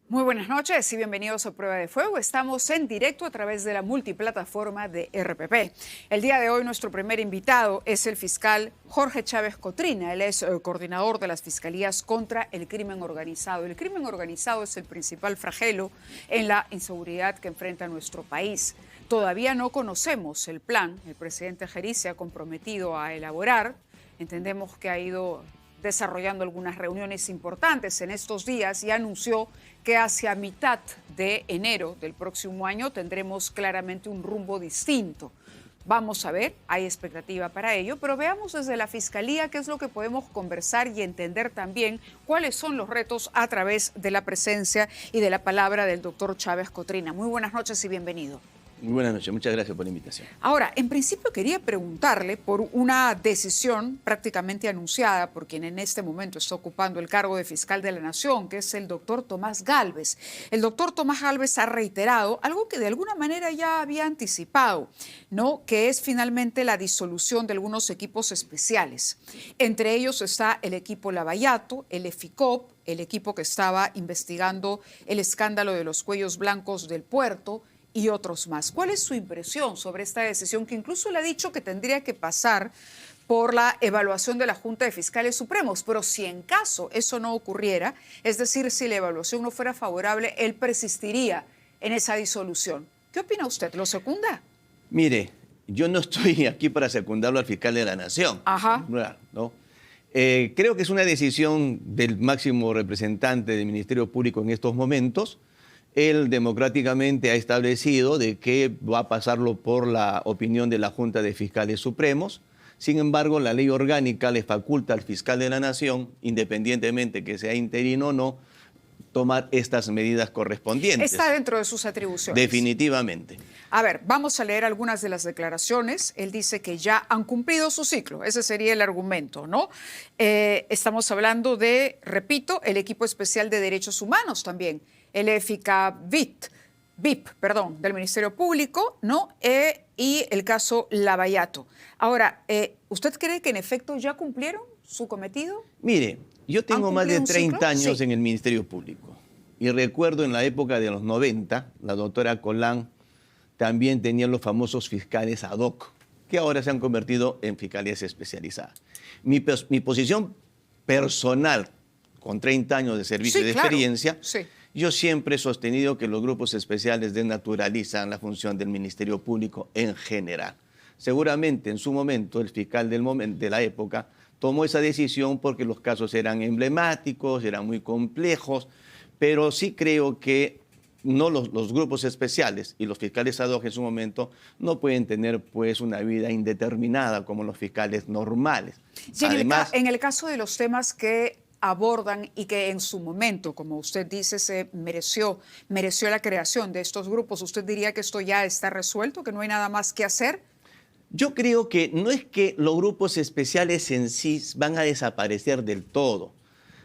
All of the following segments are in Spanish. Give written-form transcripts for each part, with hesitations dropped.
Muy buenas noches y bienvenidos a Prueba de Fuego. Estamos en directo a través de la multiplataforma de RPP. El día de hoy nuestro primer invitado es el fiscal Jorge Chávez Cotrina. Él es coordinador de las Fiscalías contra el Crimen Organizado. El crimen organizado es el principal flagelo en la inseguridad que enfrenta nuestro país. Todavía no conocemos el plan. El presidente Geri se ha comprometido a elaborar. Entendemos que ha ido desarrollando algunas reuniones importantes en estos días y anunció que hacia mitad de enero del próximo año tendremos claramente un rumbo distinto. Vamos a ver, hay expectativa para ello, pero veamos desde la Fiscalía qué es lo que podemos conversar y entender también cuáles son los retos a través de la presencia y de la palabra del doctor Chávez Cotrina. Muy buenas noches y bienvenido. Muy buenas noches, muchas gracias por la invitación. Ahora, en principio quería preguntarle por una decisión prácticamente anunciada por quien en este momento está ocupando el cargo de fiscal de la Nación, que es el doctor Tomás Gálvez. El doctor Tomás Gálvez ha reiterado algo que de alguna manera ya había anticipado, ¿no? Que es finalmente la disolución de algunos equipos especiales. Entre ellos está el equipo Lavallato, el EFICOP, el equipo que estaba investigando el escándalo de los cuellos blancos del puerto, y otros más. ¿Cuál es su impresión sobre esta decisión que incluso le ha dicho que tendría que pasar por la evaluación de la Junta de Fiscales Supremos? Pero si en caso eso no ocurriera, es decir, si la evaluación no fuera favorable, él persistiría en esa disolución. ¿Qué opina usted? ¿Lo secunda? Mire, yo no estoy aquí para secundarlo al fiscal de la Nación. Ajá. ¿No? Creo que es una decisión del máximo representante del Ministerio Público en estos momentos. Él democráticamente ha establecido de que va a pasarlo por la opinión de la Junta de Fiscales Supremos. Sin embargo, la ley orgánica le faculta al fiscal de la Nación, independientemente que sea interino o no, tomar estas medidas correspondientes. Está dentro de sus atribuciones. Definitivamente. A ver, vamos a leer algunas de las declaraciones. Él dice que ya han cumplido su ciclo. Ese sería el argumento, ¿no? Estamos hablando de, repito, el Equipo Especial de Derechos Humanos también, el VIP, del Ministerio Público, ¿no? Y el caso Lavallato. Ahora, ¿usted cree que en efecto ya cumplieron su cometido? Mire, yo tengo más de 30 años sí, en el Ministerio Público y recuerdo en la época de los 90, la doctora Colán también tenía los famosos fiscales ad hoc, que ahora se han convertido en fiscalías especializadas. Mi posición personal, con 30 años de servicio y de experiencia, yo siempre he sostenido que los grupos especiales desnaturalizan la función del Ministerio Público en general. Seguramente en su momento el fiscal de la época tomó esa decisión porque los casos eran emblemáticos, eran muy complejos, pero sí creo que no los grupos especiales y los fiscales ad hoc en su momento no pueden tener pues una vida indeterminada como los fiscales normales. Sí, además, en el caso de los temas que abordan y que en su momento, como usted dice, se mereció la creación de estos grupos, ¿usted diría que esto ya está resuelto, que no hay nada más que hacer? Yo creo que no es que los grupos especiales en sí van a desaparecer del todo.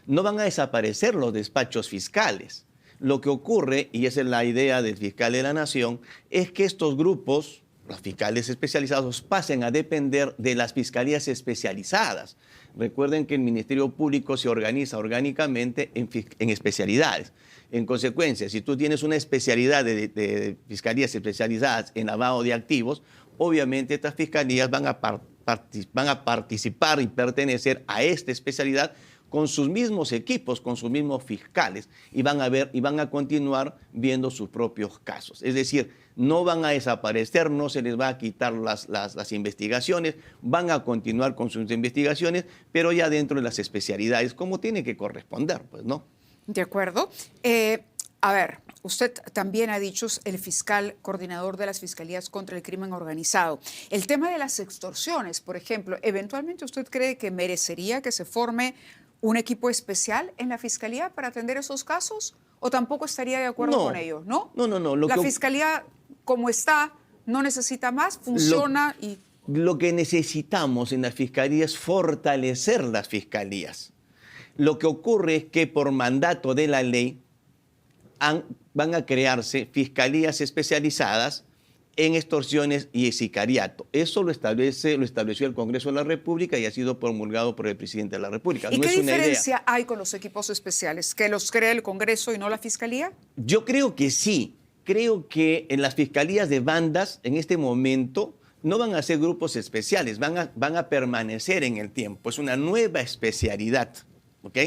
No van a desaparecer los despachos fiscales. Lo que ocurre, y esa es la idea del fiscal de la Nación, es que estos grupos, los fiscales especializados, pasen a depender de las fiscalías especializadas. Recuerden que el Ministerio Público se organiza orgánicamente en especialidades. En consecuencia, si tú tienes una especialidad de fiscalías especializadas en lavado de activos, obviamente estas fiscalías van a participar y pertenecer a esta especialidad con sus mismos equipos, con sus mismos fiscales, y van a continuar viendo sus propios casos. Es decir, no van a desaparecer, no se les va a quitar las investigaciones, van a continuar con sus investigaciones, pero ya dentro de las especialidades, como tiene que corresponder, pues, ¿no? De acuerdo. A ver, usted también ha dicho, el fiscal coordinador de las Fiscalías contra el Crimen Organizado. El tema de las extorsiones, por ejemplo, ¿eventualmente usted cree que merecería que se forme un equipo especial en la Fiscalía para atender esos casos? ¿O tampoco estaría de acuerdo con ello? ¿No? No. La Fiscalía, como está, no necesita más, funciona y... Lo que necesitamos en la Fiscalía es fortalecer las Fiscalías. Lo que ocurre es que por mandato de la ley van a crearse fiscalías especializadas en extorsiones y sicariato. Eso lo estableció el Congreso de la República y ha sido promulgado por el presidente de la República. ¿Y no qué es una diferencia idea. hay con los equipos especiales? ¿Que los crea el Congreso y no la Fiscalía? Yo creo que sí. Creo que en las fiscalías de bandas, en este momento, no van a ser grupos especiales, van a permanecer en el tiempo. Es una nueva especialidad, ¿ok?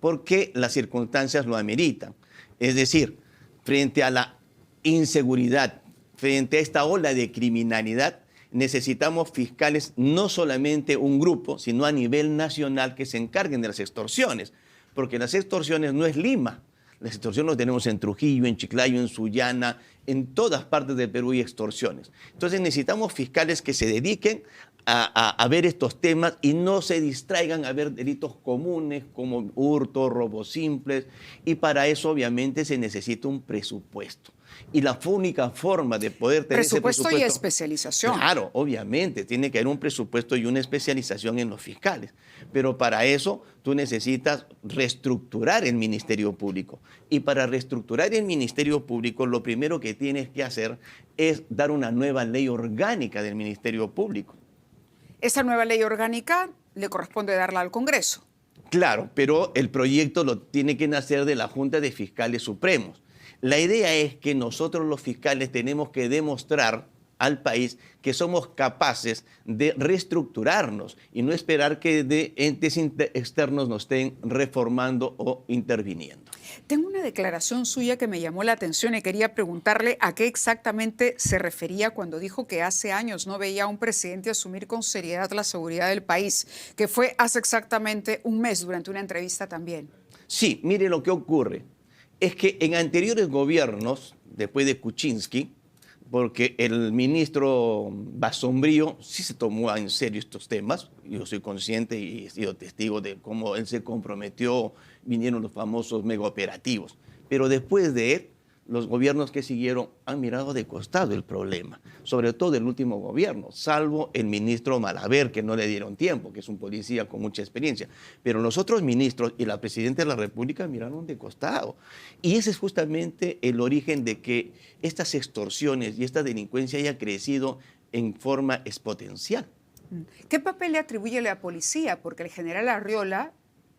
Porque las circunstancias lo ameritan. Es decir, frente a la inseguridad, frente a esta ola de criminalidad, necesitamos fiscales, no solamente un grupo, sino a nivel nacional que se encarguen de las extorsiones. Porque las extorsiones no es Lima. Las extorsiones las tenemos en Trujillo, en Chiclayo, en Sullana, en todas partes del Perú hay extorsiones. Entonces necesitamos fiscales que se dediquen a ver estos temas y no se distraigan a ver delitos comunes como hurto, robos simples. Y para eso obviamente se necesita un presupuesto. Y la única forma de poder tener ese presupuesto Y especialización. Claro, obviamente, tiene que haber un presupuesto y una especialización en los fiscales. Pero para eso tú necesitas reestructurar el Ministerio Público. Y para reestructurar el Ministerio Público, lo primero que tienes que hacer es dar una nueva ley orgánica del Ministerio Público. Esa nueva ley orgánica le corresponde darla al Congreso. Claro, pero el proyecto lo tiene que nacer de la Junta de Fiscales Supremos. La idea es que nosotros los fiscales tenemos que demostrar al país que somos capaces de reestructurarnos y no esperar que de entes externos nos estén reformando o interviniendo. Tengo una declaración suya que me llamó la atención y quería preguntarle a qué exactamente se refería cuando dijo que hace años no veía a un presidente asumir con seriedad la seguridad del país, que fue hace exactamente un mes durante una entrevista también. Sí, mire lo que ocurre. Es que en anteriores gobiernos, después de Kuczynski, porque el ministro Basombrío sí se tomó en serio estos temas, yo soy consciente y he sido testigo de cómo él se comprometió, vinieron los famosos megaoperativos, pero después de él, los gobiernos que siguieron han mirado de costado el problema, sobre todo el último gobierno, salvo el ministro Malaver, que no le dieron tiempo, que es un policía con mucha experiencia. Pero los otros ministros y la presidenta de la República miraron de costado. Y ese es justamente el origen de que estas extorsiones y esta delincuencia haya crecido en forma exponencial. ¿Qué papel le atribuye la policía? Porque el general Arriola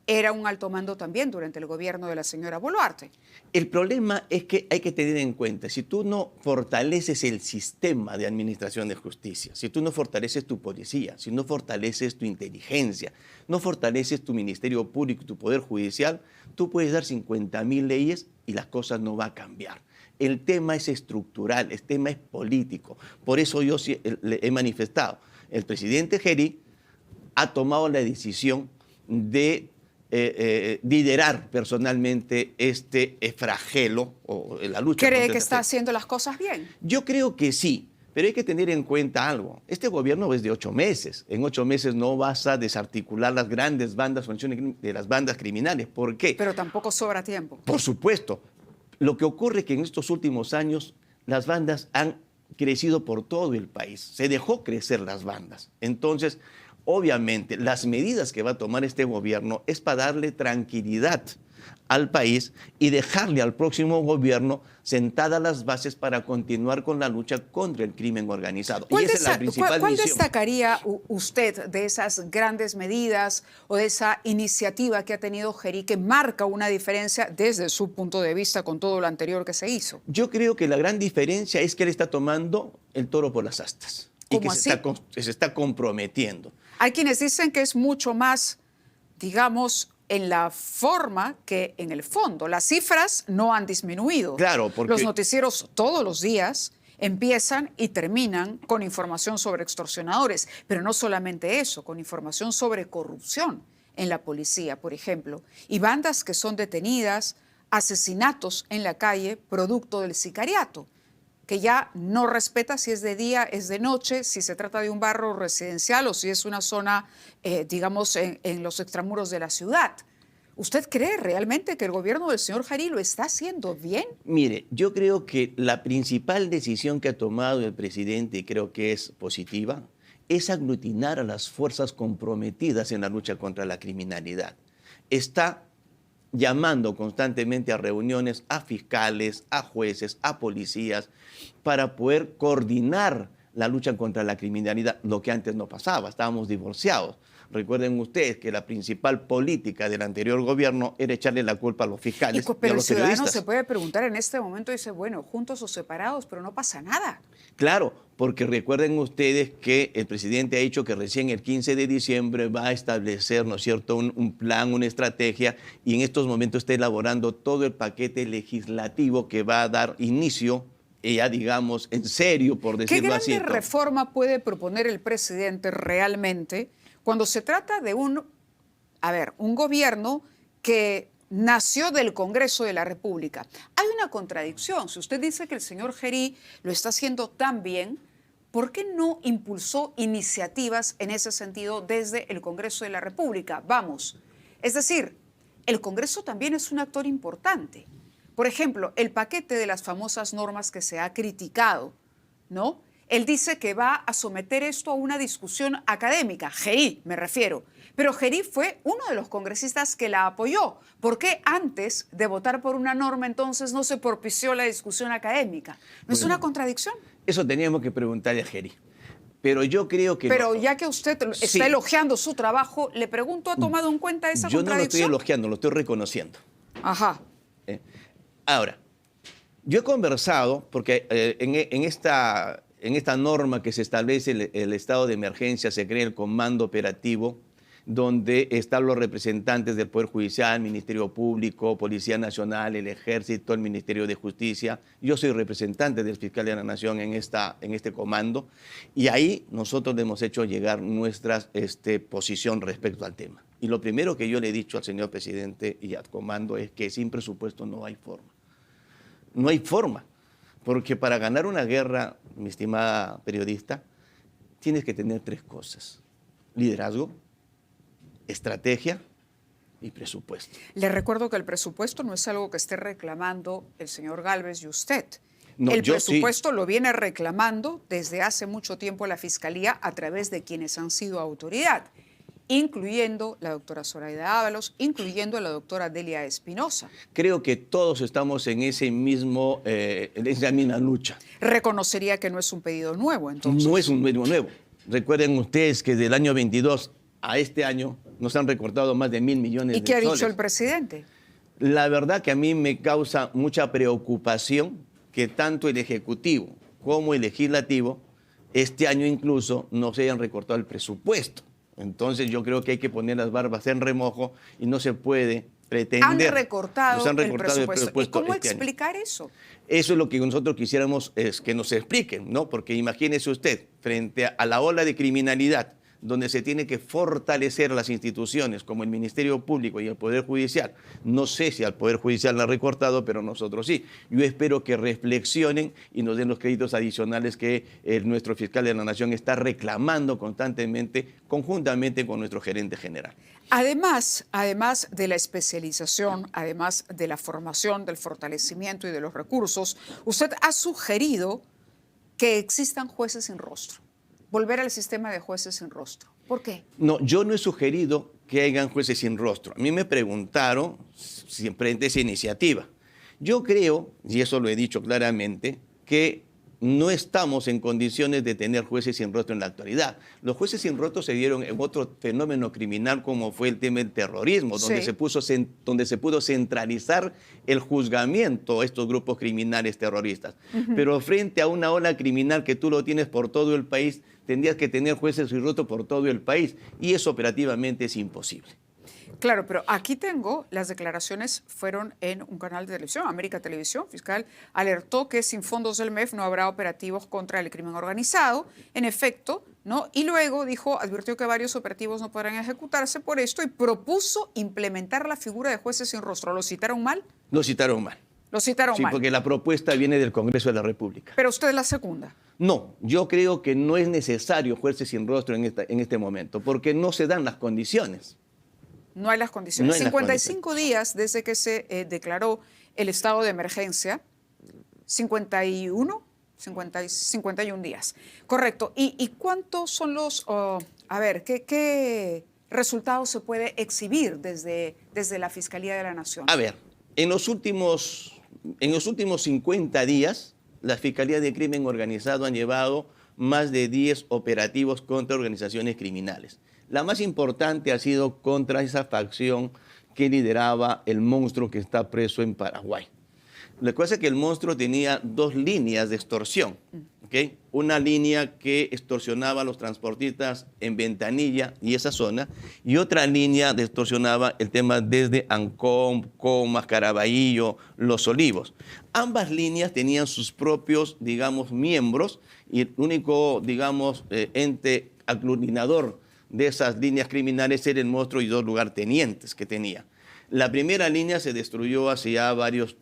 era un alto mando también durante el gobierno de la señora Boluarte. El problema es que hay que tener en cuenta, si tú no fortaleces el sistema de administración de justicia, si tú no fortaleces tu policía, si no fortaleces tu inteligencia, no fortaleces tu Ministerio Público, tu Poder Judicial, tú puedes dar 50.000 leyes y las cosas no van a cambiar. El tema es estructural, el tema es político. Por eso yo le he manifestado, el presidente Geri ha tomado la decisión de liderar personalmente este flagelo o la lucha. ¿Cree que está haciendo las cosas bien? Yo creo que sí, pero hay que tener en cuenta algo. Este gobierno es de 8 meses. En 8 meses no vas a desarticular las grandes bandas de las bandas criminales. ¿Por qué? Pero tampoco sobra tiempo. Por supuesto. Lo que ocurre es que en estos últimos años las bandas han crecido por todo el país. Se dejó crecer las bandas. Entonces, obviamente, las medidas que va a tomar este gobierno es para darle tranquilidad al país y dejarle al próximo gobierno sentadas las bases para continuar con la lucha contra el crimen organizado. Y esa es la principal ¿Cuál misión. destacaría usted de esas grandes medidas o de esa iniciativa que ha tenido Geri que marca una diferencia desde su punto de vista con todo lo anterior que se hizo? Yo creo que la gran diferencia es que él está tomando el toro por las astas y que se está comprometiendo. Hay quienes dicen que es mucho más, digamos, en la forma que en el fondo. Las cifras no han disminuido. Claro, porque los noticieros todos los días empiezan y terminan con información sobre extorsionadores, pero no solamente eso, con información sobre corrupción en la policía, por ejemplo, y bandas que son detenidas, asesinatos en la calle producto del sicariato, que ya no respeta si es de día, es de noche, si se trata de un barrio residencial o si es una zona, digamos, en los extramuros de la ciudad. ¿Usted cree realmente que el gobierno del señor Geri lo está haciendo bien? Mire, yo creo que la principal decisión que ha tomado el presidente, y creo que es positiva, es aglutinar a las fuerzas comprometidas en la lucha contra la criminalidad. Está llamando constantemente a reuniones a fiscales, a jueces, a policías, para poder coordinar la lucha contra la criminalidad, lo que antes no pasaba, estábamos divorciados. Recuerden ustedes que la principal política del anterior gobierno era echarle la culpa a los fiscales y a Pero el los ciudadano periodistas. se puede preguntar en este momento, dice, bueno, juntos o separados, pero no pasa nada. Claro, porque recuerden ustedes que el presidente ha dicho que recién el 15 de diciembre va a establecer, ¿no es cierto?, un plan, una estrategia, y en estos momentos está elaborando todo el paquete legislativo que va a dar inicio, ya digamos, en serio, por decirlo así. ¿Qué grande reforma puede proponer el presidente realmente cuando se trata de un gobierno que nació del Congreso de la República? Hay una contradicción. Si usted dice que el señor Gerí lo está haciendo tan bien, ¿por qué no impulsó iniciativas en ese sentido desde el Congreso de la República? Vamos, es decir, el Congreso también es un actor importante. Por ejemplo, el paquete de las famosas normas que se ha criticado, ¿no? Él dice que va a someter esto a una discusión académica, Gerí me refiero, pero Gerí fue uno de los congresistas que la apoyó. ¿Por qué antes de votar por una norma entonces no se propició la discusión académica? ¿No es una contradicción? Eso teníamos que preguntarle a Gerí. Pero yo creo que... Pero ya que usted está elogiando su trabajo, le pregunto, ¿ha tomado en cuenta esa contradicción? Yo no lo estoy elogiando, lo estoy reconociendo. Ajá. Ahora, yo he conversado, porque en esta norma que se establece el estado de emergencia, se crea el comando operativo, donde están los representantes del Poder Judicial, Ministerio Público, Policía Nacional, el Ejército, el Ministerio de Justicia. Yo soy representante del Fiscal de la Nación en este comando, y ahí nosotros le hemos hecho llegar nuestra posición respecto al tema. Y lo primero que yo le he dicho al señor presidente y al comando es que sin presupuesto no hay forma. No hay forma, porque para ganar una guerra, mi estimada periodista, tienes que tener tres cosas: liderazgo, estrategia y presupuesto. Le recuerdo que el presupuesto no es algo que esté reclamando el señor Gálvez y usted. No, el presupuesto sí lo viene reclamando desde hace mucho tiempo la Fiscalía a través de quienes han sido autoridad, incluyendo la doctora Zoraida Ábalos, incluyendo a la doctora Delia Espinosa. Creo que todos estamos en esa misma lucha. Reconocería que no es un pedido nuevo, entonces. No es un pedido nuevo. Recuerden ustedes que del año 22 a este año nos han recortado más de 1.000 millones de soles. ¿Y qué ha dicho el presidente? La verdad que a mí me causa mucha preocupación que tanto el Ejecutivo como el Legislativo este año incluso no se hayan recortado el presupuesto. Entonces yo creo que hay que poner las barbas en remojo y no se puede pretender. Han recortado el presupuesto. ¿Y cómo este explicar año. eso? Eso es lo que nosotros quisiéramos que nos expliquen, ¿no? Porque imagínese usted, frente a la ola de criminalidad, donde se tiene que fortalecer las instituciones como el Ministerio Público y el Poder Judicial. No sé si al Poder Judicial la ha recortado, pero nosotros sí. Yo espero que reflexionen y nos den los créditos adicionales que nuestro fiscal de la Nación está reclamando constantemente, conjuntamente con nuestro gerente general. Además de la especialización, además de la formación, del fortalecimiento y de los recursos, usted ha sugerido que existan jueces sin rostro. Volver al sistema de jueces sin rostro. ¿Por qué? No, yo no he sugerido que hayan jueces sin rostro. A mí me preguntaron frente a esa iniciativa. Yo creo, y eso lo he dicho claramente, que no estamos en condiciones de tener jueces sin rostro en la actualidad. Los jueces sin rostro se dieron en otro fenómeno criminal como fue el tema del terrorismo, donde, sí, donde se pudo centralizar el juzgamiento a estos grupos criminales terroristas. Pero frente a una ola criminal que tú lo tienes por todo el país, tendrías que tener jueces sin rostro por todo el país, y eso operativamente es imposible. Claro, pero aquí tengo, las declaraciones fueron en un canal de televisión, América Televisión. Fiscal alertó que sin fondos del MEF no habrá operativos contra el crimen organizado. En efecto, ¿no? Y luego advirtió que varios operativos no podrán ejecutarse por esto y propuso implementar la figura de jueces sin rostro. ¿Lo citaron mal? Lo citaron mal. Lo citaron mal. Sí, porque la propuesta viene del Congreso de la República. Pero usted la segunda. No, yo creo que no es necesario jueces sin rostro en este momento, porque no se dan las condiciones. No hay las condiciones. No hay 55 días desde que se declaró el estado de emergencia. 51 días. Correcto. ¿Y cuántos son los... a ver, ¿qué resultado se puede exhibir desde la Fiscalía de la Nación? A ver, en los últimos 50 días, la Fiscalía de Crimen Organizado han llevado más de 10 operativos contra organizaciones criminales. La más importante ha sido contra esa facción que lideraba el monstruo que está preso en Paraguay. Lo que pasa es que el monstruo tenía dos líneas de extorsión. ¿Okay? Una línea que extorsionaba a los transportistas en Ventanilla y esa zona, y otra línea de extorsionaba el tema desde Ancón, Comas, Caraballo, Los Olivos. Ambas líneas tenían sus propios, digamos, miembros, y el único, digamos, ente aglutinador de esas líneas criminales era el monstruo y dos lugartenientes que tenía. La primera línea se destruyó hace ya varios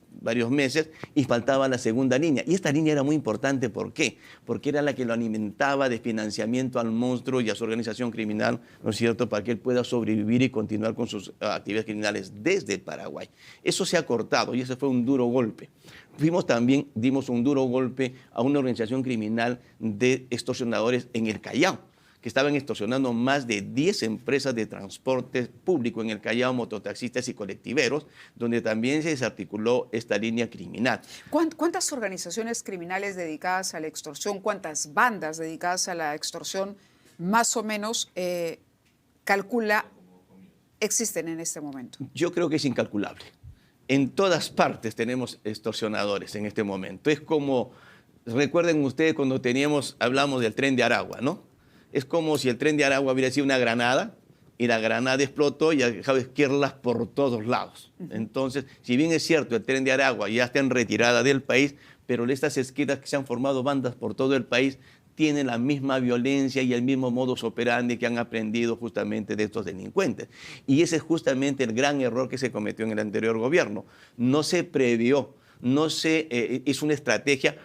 meses y faltaba la segunda línea. Y esta línea era muy importante, ¿por qué? Porque era la que lo alimentaba de financiamiento al monstruo y a su organización criminal, ¿no es cierto?, para que él pueda sobrevivir y continuar con sus actividades criminales desde Paraguay. Eso se ha cortado y ese fue un duro golpe. Dimos un duro golpe a una organización criminal de extorsionadores en el Callao, que estaban extorsionando más de 10 empresas de transporte público en el Callao, mototaxistas y colectiveros, donde también se desarticuló esta línea criminal. ¿Cuántas organizaciones criminales dedicadas a la extorsión, cuántas bandas dedicadas a la extorsión, más o menos, calcula, existen en este momento? Yo creo que es incalculable. En todas partes tenemos extorsionadores en este momento. Es como, recuerden ustedes cuando hablamos del tren de Aragua, ¿no? Es como si el tren de Aragua hubiera sido una granada y la granada explotó y ha dejado esquirlas por todos lados. Entonces, si bien es cierto, el tren de Aragua ya está en retirada del país, pero estas esquirlas que se han formado bandas por todo el país tienen la misma violencia y el mismo modus operandi que han aprendido justamente de estos delincuentes. Y ese es justamente el gran error que se cometió en el anterior gobierno. No se previó, no se hizo una estrategia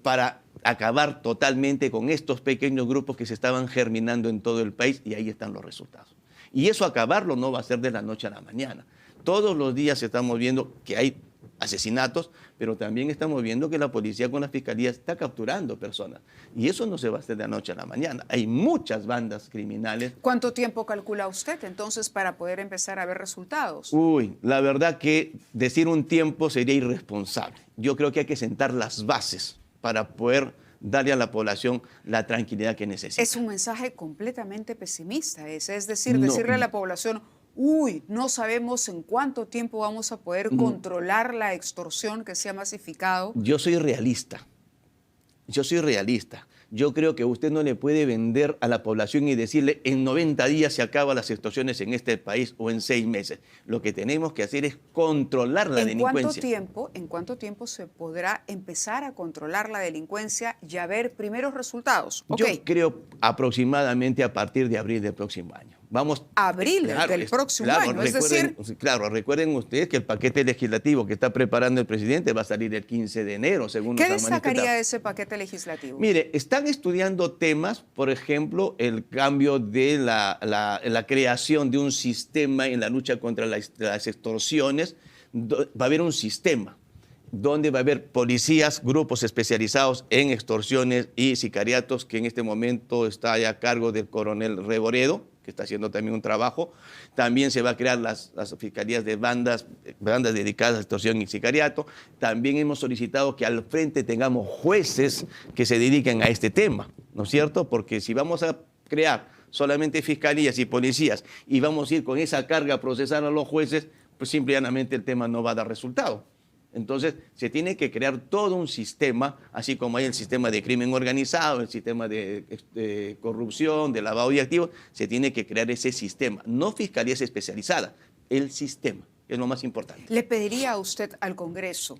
para acabar totalmente con estos pequeños grupos que se estaban germinando en todo el país, y ahí están los resultados. Y eso acabarlo no va a ser de la noche a la mañana. Todos los días estamos viendo que hay asesinatos, pero también estamos viendo que la policía con la fiscalía está capturando personas. Y eso no se va a hacer de la noche a la mañana. Hay muchas bandas criminales. ¿Cuánto tiempo calcula usted entonces para poder empezar a ver resultados? Uy, la verdad que decir un tiempo sería irresponsable. Yo creo que hay que sentar las bases para poder darle a la población la tranquilidad que necesita. Es un mensaje completamente pesimista ese, es decir, decirle a la población, uy, no sabemos en cuánto tiempo vamos a poder controlar la extorsión que se ha masificado. Yo soy realista. Yo creo que usted no le puede vender a la población y decirle en 90 días se acaban las extorsiones en este país o en 6 meses. Lo que tenemos que hacer es controlar la delincuencia. ¿En cuánto tiempo se podrá empezar a controlar la delincuencia y a ver primeros resultados? Yo creo aproximadamente a partir de abril del próximo año. Abril del próximo año, es decir... Claro, recuerden ustedes que el paquete legislativo que está preparando el presidente va a salir el 15 de enero, según ¿Qué destacaría de ese paquete legislativo? Mire, están estudiando temas, por ejemplo, el cambio de la creación de un sistema en la lucha contra las extorsiones. Va a haber un sistema donde va a haber policías, grupos especializados en extorsiones y sicariatos, que en este momento está ya a cargo del coronel Reboredo, que está haciendo también un trabajo. También se va a crear las fiscalías de bandas dedicadas a extorsión y sicariato. También hemos solicitado que al frente tengamos jueces que se dediquen a este tema, ¿no es cierto? Porque si vamos a crear solamente fiscalías y policías y vamos a ir con esa carga a procesar a los jueces, pues simplemente el tema no va a dar resultado. Entonces, se tiene que crear todo un sistema, así como hay el sistema de crimen organizado, el sistema de corrupción, de lavado de activos, se tiene que crear ese sistema. No fiscalías especializadas, el sistema, es lo más importante. ¿Le pediría a usted al Congreso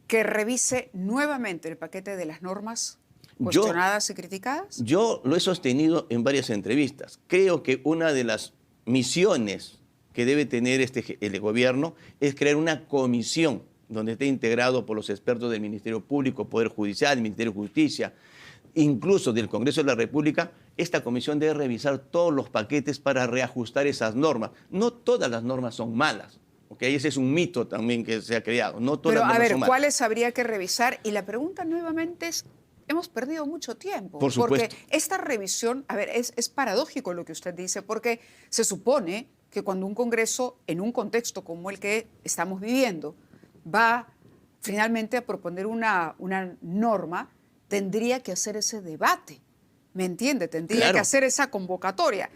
que revise nuevamente el paquete de las normas cuestionadas y criticadas? Yo lo he sostenido en varias entrevistas. Creo que una de las misiones que debe tener el gobierno es crear una comisión donde esté integrado por los expertos del Ministerio Público, Poder Judicial, Ministerio de Justicia, incluso del Congreso de la República. Esta comisión debe revisar todos los paquetes para reajustar esas normas. No todas las normas son malas, ¿ok? Ese es un mito también que se ha creado. No todas las normas son malas. ¿Cuáles habría que revisar? Y la pregunta nuevamente es, hemos perdido mucho tiempo. Por supuesto. Porque esta revisión, a ver, es paradójico lo que usted dice, porque se supone que cuando un Congreso, en un contexto como el que estamos viviendo, va finalmente a proponer una norma, tendría que hacer ese debate, ¿me entiende? Tendría que hacer esa convocatoria.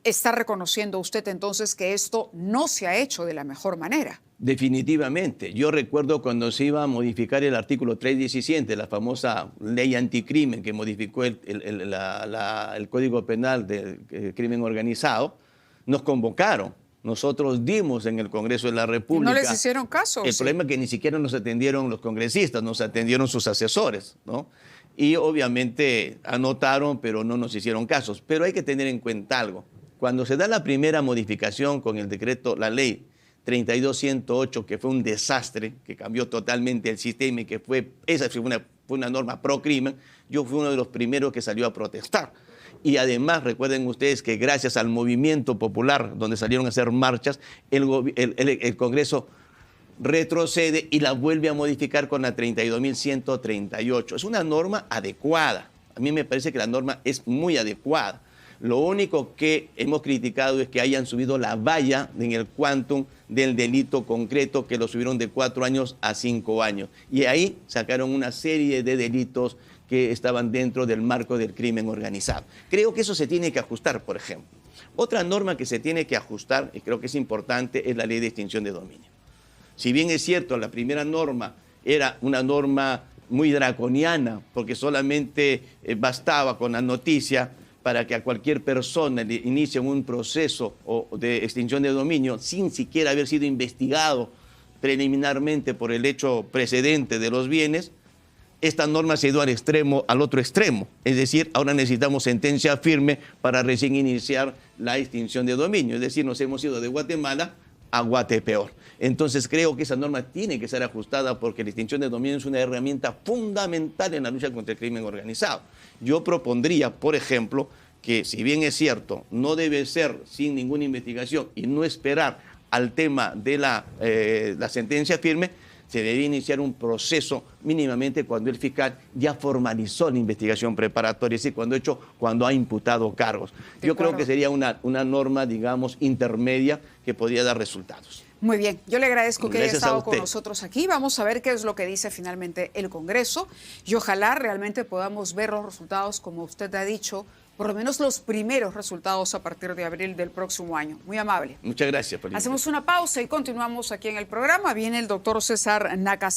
¿Está reconociendo usted entonces que esto no se ha hecho de la mejor manera? Definitivamente. Yo recuerdo cuando se iba a modificar el artículo 317, la famosa ley anticrimen que modificó el Código Penal del crimen organizado, nos convocaron. Nosotros dimos en el Congreso de la República. ¿No les hicieron caso? El problema es que ni siquiera nos atendieron los congresistas, nos atendieron sus asesores, ¿no? Y obviamente anotaron, pero no nos hicieron casos. Pero hay que tener en cuenta algo. Cuando se da la primera modificación con el decreto, la ley 32-108, que fue un desastre, que cambió totalmente el sistema y que esa fue una norma pro crimen, yo fui uno de los primeros que salió a protestar. Y además, recuerden ustedes que gracias al movimiento popular, donde salieron a hacer marchas, el Congreso retrocede y la vuelve a modificar con la 32.138. Es una norma adecuada. A mí me parece que la norma es muy adecuada. Lo único que hemos criticado es que hayan subido la valla en el quantum del delito concreto, que lo subieron de 4 años a 5 años. Y ahí sacaron una serie de delitos que estaban dentro del marco del crimen organizado. Creo que eso se tiene que ajustar, por ejemplo. Otra norma que se tiene que ajustar, y creo que es importante, es la ley de extinción de dominio. Si bien es cierto, la primera norma era una norma muy draconiana, porque solamente bastaba con la noticia para que a cualquier persona le inicien un proceso de extinción de dominio sin siquiera haber sido investigado preliminarmente por el hecho precedente de los bienes, esta norma se ha ido al otro extremo. Es decir, ahora necesitamos sentencia firme para recién iniciar la extinción de dominio. Es decir, nos hemos ido de Guatemala a Guatepeor. Entonces creo que esa norma tiene que ser ajustada porque la extinción de dominio es una herramienta fundamental en la lucha contra el crimen organizado. Yo propondría, por ejemplo, que si bien es cierto, no debe ser sin ninguna investigación y no esperar al tema de la sentencia firme, se debe iniciar un proceso mínimamente cuando el fiscal ya formalizó la investigación preparatoria, es decir, cuando ha imputado cargos. Yo creo que sería una norma, digamos, intermedia que podría dar resultados. Muy bien, yo le agradezco que haya Gracias estado con nosotros aquí. Vamos a ver qué es lo que dice finalmente el Congreso y ojalá realmente podamos ver los resultados, como usted ha dicho, por lo menos los primeros resultados a partir de abril del próximo año. Muy amable. Muchas gracias. Hacemos una pausa y continuamos aquí en el programa. Viene el doctor César Nacasari.